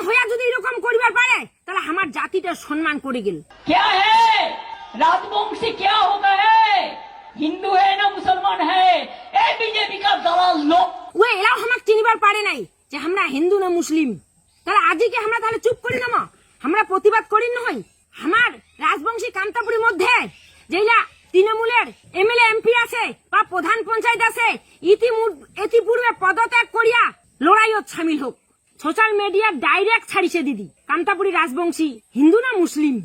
হইয়া যদি এরকম করিবার পারে তাহলে আমার জাতিটার সম্মান করে গেল। क्या है राजवंशी, क्या होता है? हिंदू है ना मुसलमान है? ए बीजेपी का दलाल लोग। ও এরাও আমাকে চিনিবার পারে নাই যে আমরা হিন্দু না মুসলিম। তাহলে আজকে আমরা তাহলে চুপ করি না, আমরা প্রতিবাদ করি নয়। আমার রাজবংশী কান্তাপুরীর মধ্যে যেইলা তৃণমূলের এমএলএ এমপি আছে বা প্রধান পঞ্চায়েত আছে ইতিপূর্বে পদত্যাগ করিয়া লড়াইত সামিল হোক। সোশ্যাল মিডিয়া ডাইরেক্ট ছাড়িছে দিদি কান্তাপুরী রাজবংশী হিন্দু না মুসলিম।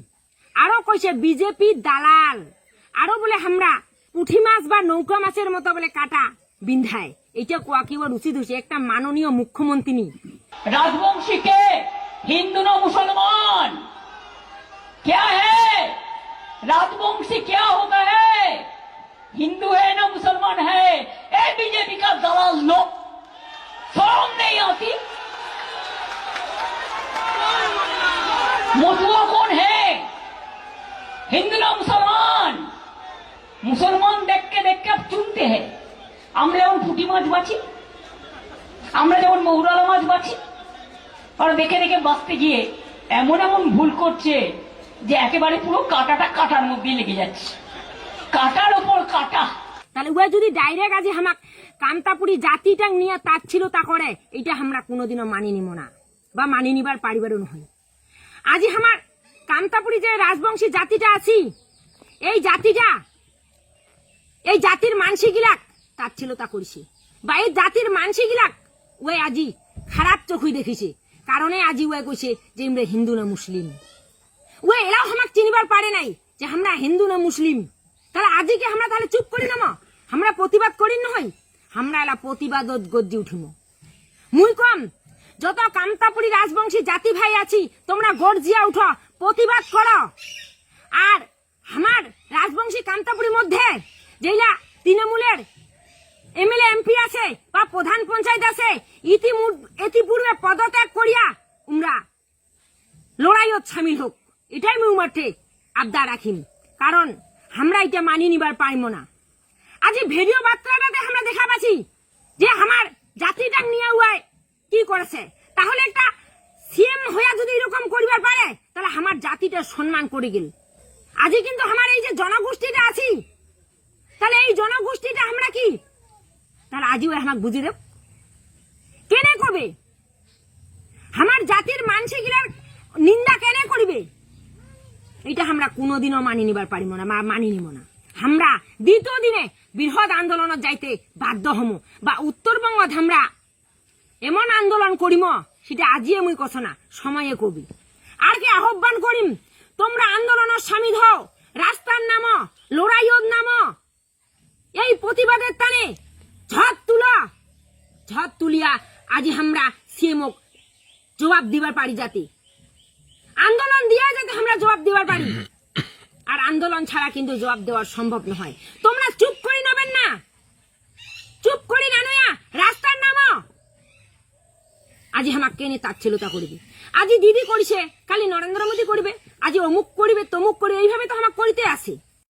আরো কইছে বিজেপি দালাল, আরো বলে আমরা পুঁঠি মাছ বা নৌকা মাছের মতো বলে কাটা বিন্ধায়। এটা কোয়া কি ওর উচিত হয়েছে একটা মাননীয় মুখ্যমন্ত্রী। राजवंशी के हिंदू ना मुसलमान क्या है? राजवंशी क्या होता है? हिंदू है ना मुसलमान है? ए बीजेपी का दलाल लोग। शर्म नहीं आती? मसुआ कौन है? हिंदू ना मुसलमान? मुसलमान देख के अब चुनते हैं। আমরা যেমন পুঁটি মাছ বাছি, আমরা যেমন মৌরালা মাছ বাছি, আর দেখে দেখে বাঁচতে গিয়ে এমন এমন ভুল করছে যে একেবারে পুরো কাঁটাটা কাঁটার মধ্যে লেগে যাচ্ছে, কাঁটার ওপর কাঁটা। তাহলে ওই যদি ডাইরেক্ট আজ হামাক কান্তাপুরী জাতিটা নিয়ে তার ছিল তা করে, এটা আমরা কোনোদিনও মানি নিব না বা মানি নিবার পারিবারও নয়। আজি আমার কান্তাপুরী যে রাজবংশী জাতিটা আছি, এই জাতির মানসি গিলাক তার ছিল তা করেছে বা এই জাতির মানসি গিলাক ওই আজি খারাপ চোখই দেখিছে, কারণে আজি ওই কইছে যে আমরা হিন্দু না মুসলিম। ওই এরাও আমাকে চিনিবার পারে নাই যে আমরা হিন্দু না মুসলিম। তাহলে আজকে আমরা তাহলে চুপ করি না, আমরা প্রতিবাদ করি নয়, আমরা এলা প্রতিবাদ গর্জি উঠিম। মুই কম যত কান্তাপুরী রাজবংশী জাতি ভাই আছি তোমরা গর্জিয়া উঠো, প্রতিবাদ করো। আর আমার রাজবংশী কান্তাপুরীর মধ্যে যেইলা তৃণমূলের এমএলএ এমপি আছে বা প্রধান পঞ্চায়েত আছে ইতিপূর্বে পদত্যাগ করিয়া উমরা লড়াইত সামিল হোক, এটাই মুই মাঠে আবদার রাখিম। কারণ আমরা এটা মানি নিবার পাইব না। আজ ভিডিও বার্তাটাতে আমরা দেখা পাচ্ছি যে আমার জাতিটা নিয়ে উয়ায় কি করেছে। তাহলে একটা সিএম হইয়া যদি এরকম করিবার পারে তাহলে আমার জাতিটা সম্মান করে গেল। আজ কিন্তু আমার এই যে জনগোষ্ঠীটা আছি, তাহলে এই জনগোষ্ঠীটা আমরা কি তাহলে আজিও আমাকে বুঝি দেব কেনে করবে? আমার জাতির মানসিকগুলার নিন্দা কেনে করিবে? এটা আমরা কোনোদিনও মানি নিবার পারিব না, মানি নিব না। আমরা দ্বিতীয় দিনে বৃহৎ আন্দোলনত যাইতে বাধ্য হম বা উত্তরবঙ্গত আমরা এমন আন্দোলন করিম সেটা আজিয়ে মুই কছ না, সময়ে কবি। আর কি আহ্বান করিম, তোমরা আন্দোলনের সামিল হও, রাস্তার নামো, লড়াইয়ত নামো, এই প্রতিবাদের টানে ঝড় তুলিয়া আজি আমরা সিএমক জবাব দিবার পারি, যাতে আন্দোলন দিয়া যাতে আমরা জবাব দিবার পারি। আর আন্দোলন ছাড়া কিন্তু জবাব দেওয়া সম্ভব নয়। তোমরা চুপ করে নেবেন না, চুপ করে না নয়া রাস্তার নামো। আজি আমাকে কেনে তাচ্ছিলতা করবে, আজি দিদি করিছে, কালি নরেন্দ্র মোদী করবে, আজি অমুক করিবে তমুক করবে, এইভাবে তো আমাকে করিতে আসে।